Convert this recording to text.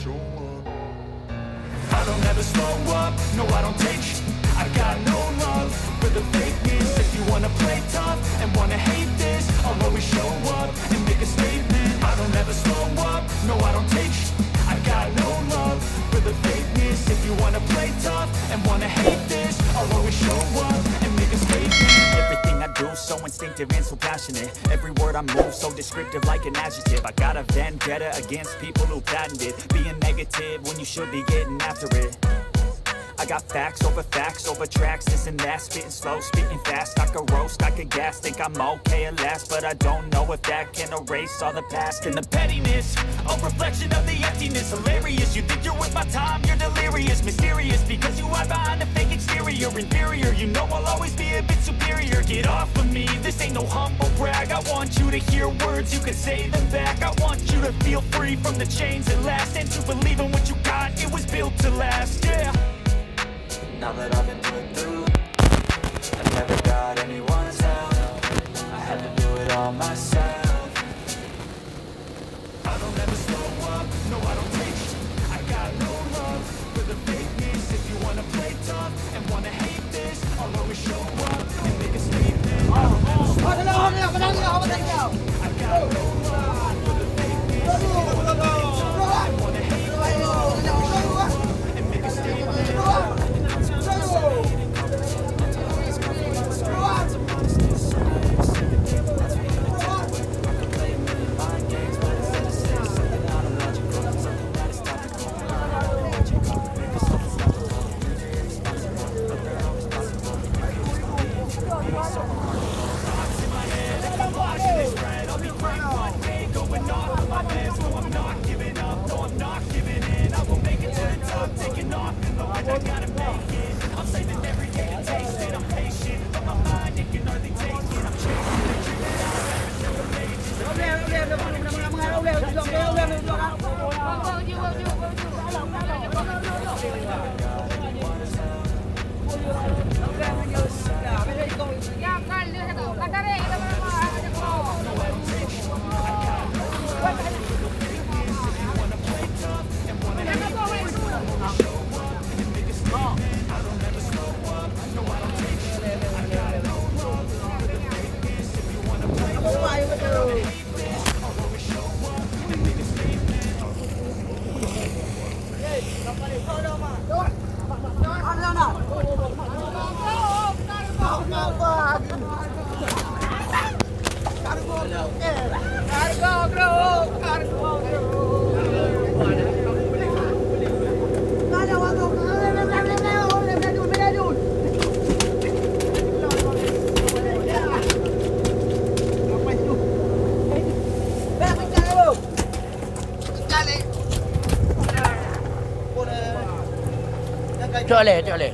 show up. I don't ever slow up, no I don't take I got no love for the fakeness. If you wanna play tough and wanna hate this, I'll always show up and make a statement. I don't ever slow up, no I don't take I got no love for the fakeness. If you wanna play tough and wanna hate this, I'll always show up and make a statement. Everything I do so instinctive and so passionate. Every word I move so descriptive like an adjective. I got a vendetta against people who patented being negative when you should be getting after it. I got facts over tracks, this and that. Spitting slow, spitting fast. I could roast, I could gas. Think I'm okay at last, but I don't know if that can erase all the past. And the pettiness, a reflection of the emptiness. Hilarious, you think you're worth my time, you're delirious. Mysterious, because you hide behind a fake exterior. Inferior, you know I'll always be a bit superior. Get off of me, this ain't no humble brag. I want you to hear words, you can say them back. I want you to feel free from the chains that last, and to believe in what you got, it was built to last, yeah. Now that I've been put through, I never got anyone's help. I had to do it all myself. I don't ever slow up, no I don't take I got no love for the fakeness. If you wanna play tough and wanna hate this, I'll always show up and make a statement. I don't ever slow up, no I don't take I got no love for the fakeness. If you wanna play tough and wanna hate this, I'll always show up and make a statement. Trở lại